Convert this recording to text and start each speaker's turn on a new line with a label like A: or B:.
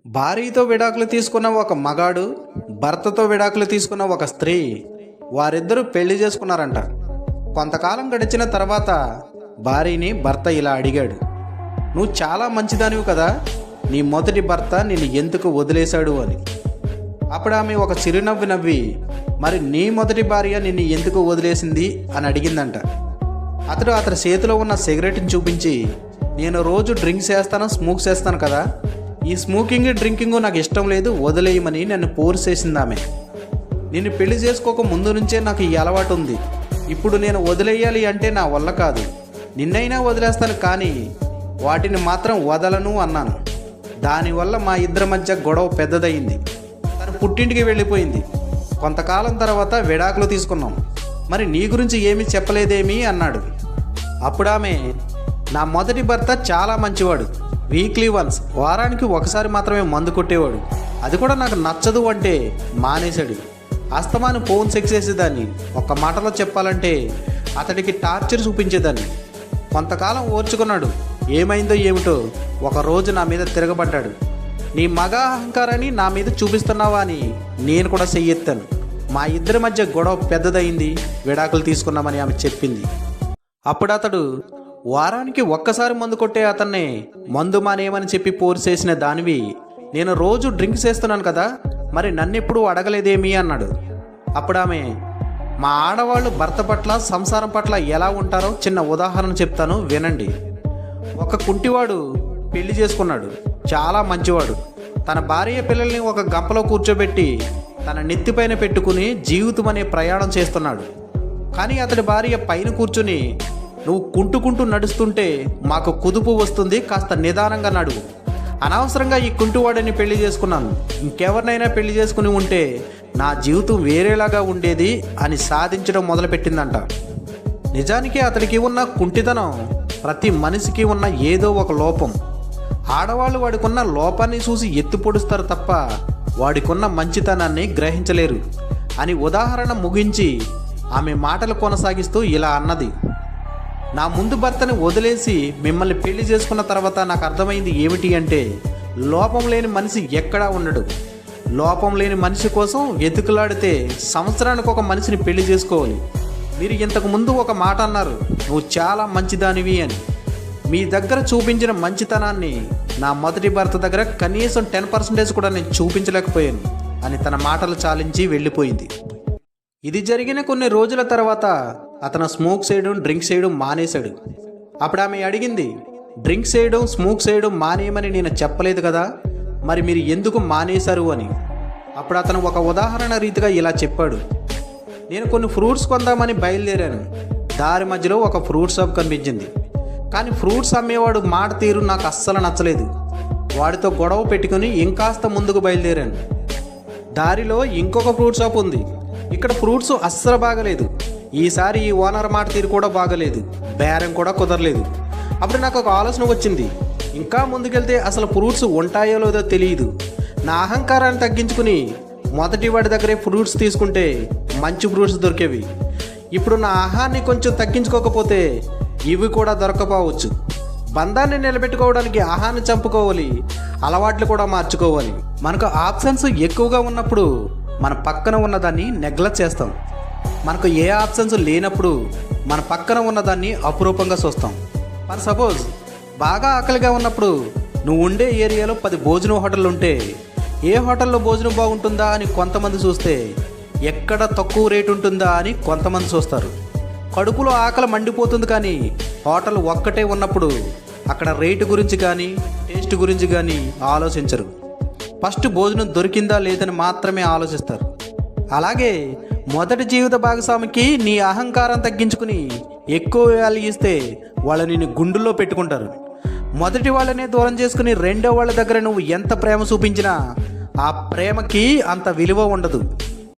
A: భార్యతో విడాకులు తీసుకున్న ఒక మగాడు, భర్తతో విడాకులు తీసుకున్న ఒక స్త్రీ, వారిద్దరూ పెళ్లి చేసుకున్నారంట. కొంతకాలం గడిచిన తర్వాత భార్యని భర్త ఇలా అడిగాడు, నువ్వు చాలా మంచిదానివి కదా, నీ మొదటి భర్త నిన్ను ఎందుకు వదిలేశాడు అని. అప్పుడు ఆమె ఒక చిరునవ్వు నవ్వి, మరి నీ మొదటి భార్య నిన్ను ఎందుకు వదిలేసింది అని అడిగిందంట. అతని చేతిలో ఉన్న సిగరెట్ని చూపించి, నేను రోజు డ్రింక్స్ చేస్తాను, స్మోక్ చేస్తాను కదా, ఈ స్మోకింగ్ డ్రింకింగ్ నాకు ఇష్టం లేదు, వదిలేయమని నన్ను ఫోర్స్ చేసింది ఆమె. నిన్ను పెళ్లి చేసుకోక ముందు నుంచే నాకు ఈ అలవాటు ఉంది, ఇప్పుడు నేను వదిలేయాలి అంటే నా వల్ల కాదు, నిన్నైనా వదిలేస్తాను కానీ వాటిని మాత్రం వదలను అన్నాను. దానివల్ల మా ఇద్దరి మధ్య గొడవ పెద్దదయ్యింది. తను పుట్టింటికి వెళ్ళిపోయింది. కొంతకాలం తర్వాత విడాకులు తీసుకున్నాం. మరి నీ గురించి ఏమీ చెప్పలేదేమీ అన్నాడు. అప్పుడు ఆమె, నా మొదటి భర్త చాలా మంచివాడు, వీక్లీ వన్స్, వారానికి ఒకసారి మాత్రమే మందు కొట్టేవాడు, అది కూడా నాకు నచ్చదు అంటే మానేశాడు. అస్తమాను ఫోన్ సెక్స్ చేసేదాన్ని, ఒక్క మాటలో చెప్పాలంటే అతడికి టార్చర్ చూపించేదాన్ని. కొంతకాలం ఓర్చుకున్నాడు. ఏమైందో ఏమిటో ఒకరోజు నా మీద తిరగబడ్డాడు. నీ మగ అహంకారాన్ని నా మీద చూపిస్తున్నావా అని నేను కూడా చెయ్యెత్తాను. మా ఇద్దరి మధ్య గొడవ పెద్దదయింది, విడాకులు తీసుకున్నామని ఆమె చెప్పింది. అప్పుడు అతడు, వారానికి ఒక్కసారి మందు కొట్టే అతన్నే మందు మానేయమని చెప్పి పోరు చేసిన దానివి, నేను రోజు డ్రింక్ చేస్తున్నాను కదా, మరి నన్నెప్పుడు అడగలేదేమీ అన్నాడు. అప్పుడు ఆమె, మా ఆడవాళ్ళు భర్త పట్ల, సంసారం పట్ల ఎలా ఉంటారో చిన్న ఉదాహరణ చెప్తాను వినండి. ఒక కుంటివాడు పెళ్లి చేసుకున్నాడు, చాలా మంచివాడు. తన భార్య పిల్లల్ని ఒక గంపలో కూర్చోబెట్టి తన నెత్తిపైన పెట్టుకుని జీవితం అనే ప్రయాణం చేస్తున్నాడు. కానీ అతడి భార్య పైన కూర్చుని, నువ్వు కుంటుకుంటూ నడుస్తుంటే మాకు కుదుపు వస్తుంది, కాస్త నిదానంగా నడువు, అనవసరంగా ఈ కుంటువాడిని పెళ్లి చేసుకున్నాను, ఇంకెవరినైనా పెళ్లి చేసుకుని ఉంటే నా జీవితం వేరేలాగా ఉండేది అని సాధించడం మొదలుపెట్టిందంట. నిజానికి అతడికి ఉన్న కుంటితనం ప్రతి మనిషికి ఉన్న ఏదో ఒక లోపం. ఆడవాళ్ళు వాడికున్న లోపాన్ని చూసి ఎత్తి పొడుస్తారు తప్ప వాడికున్న మంచితనాన్ని గ్రహించలేరు అని ఉదాహరణ ముగించి ఆమె మాటలు కొనసాగిస్తూ ఇలా అన్నది, నా ముందు భర్తని వదిలేసి మిమ్మల్ని పెళ్లి చేసుకున్న తర్వాత నాకు అర్థమైంది ఏమిటి అంటే, లోపం లేని మనిషి ఎక్కడా ఉండడు. లోపం లేని మనిషి కోసం వెతుకులాడితే సంవత్సరానికి ఒక మనిషిని పెళ్లి చేసుకోవాలి. మీరు ఇంతకు ముందు ఒక మాట అన్నారు, నువ్వు చాలా మంచిదానివి అని. మీ దగ్గర చూపించిన మంచితనాన్ని నా మొదటి భర్త దగ్గర కనీసం 10% కూడా నేను చూపించలేకపోయాను అని తన మాటలు చాలించి వెళ్ళిపోయింది. ఇది జరిగిన కొన్ని రోజుల తర్వాత అతను స్మోక్ చేయడం, డ్రింక్ చేయడం మానేశాడు. అప్పుడు ఆమె అడిగింది, డ్రింక్ చేయడం, స్మోక్ చేయడం మానేయమని నేను చెప్పలేదు కదా, మరి మీరు ఎందుకు మానేశారు అని. అప్పుడు అతను ఒక ఉదాహరణ రీతిగా ఇలా చెప్పాడు, నేను కొన్ని ఫ్రూట్స్ కొందామని బయలుదేరాను. దారి మధ్యలో ఒక ఫ్రూట్ షాప్ కనిపించింది. కానీ ఫ్రూట్స్ అమ్మేవాడు మాట తీరు నాకు అస్సలు నచ్చలేదు. వాడితో గొడవ పెట్టుకుని ఇంకాస్త ముందుకు బయలుదేరాను. దారిలో ఇంకొక ఫ్రూట్ షాప్ ఉంది. ఇక్కడ ఫ్రూట్స్ అస్సలు బాగలేదు. ఈసారి ఈ ఓనర్ మాట తీరు కూడా బాగలేదు, బేరం కూడా కుదరలేదు. అప్పుడు నాకు ఒక ఆలోచన వచ్చింది, ఇంకా ముందుకెళ్తే అసలు ఫ్రూట్స్ ఉంటాయో లేదో తెలియదు. నా అహంకారాన్ని తగ్గించుకుని మొదటి వాడి దగ్గరే ఫ్రూట్స్ తీసుకుంటే మంచి ఫ్రూట్స్ దొరికేవి. ఇప్పుడు నా ఆహాన్ని కొంచెం తగ్గించుకోకపోతే ఇవి కూడా దొరకపోవచ్చు. బంధాన్ని నిలబెట్టుకోవడానికి ఆహాన్ని చంపుకోవాలి, అలవాట్లు కూడా మార్చుకోవాలి. మనకు ఆప్షన్స్ ఎక్కువగా ఉన్నప్పుడు మన పక్కన ఉన్నదాన్ని నెగ్లెక్ట్ చేస్తాం. మనకు ఏ ఆప్షన్స్ లేనప్పుడు మన పక్కన ఉన్నదాన్ని అపురూపంగా చూస్తాం. ఫర్ సపోజ్, బాగా ఆకలిగా ఉన్నప్పుడు నువ్వు ఉండే ఏరియాలో 10 భోజనం హోటళ్ళు ఉంటే ఏ హోటల్లో భోజనం బాగుంటుందా అని కొంతమంది చూస్తే ఎక్కడ తక్కువ రేటు ఉంటుందా అని కొంతమంది చూస్తారు. కడుపులో ఆకలి మండిపోతుంది కానీ హోటల్ ఒక్కటే ఉన్నప్పుడు అక్కడ రేటు గురించి కానీ టేస్ట్ గురించి కానీ ఆలోచించరు. ఫస్ట్ భోజనం దొరికిందా లేదని మాత్రమే ఆలోచిస్తారు. అలాగే మొదటి జీవిత భాగస్వామికి నీ అహంకారం తగ్గించుకుని ఎక్కువ వాల్యూ ఇస్తే వాళ్ళు నిన్ను గుండెల్లో పెట్టుకుంటారు. మొదటి వాళ్ళనే దూరం చేసుకుని రెండో వాళ్ళ దగ్గర నువ్వు ఎంత ప్రేమ చూపించినా ఆ ప్రేమకి అంత విలువ ఉండదు.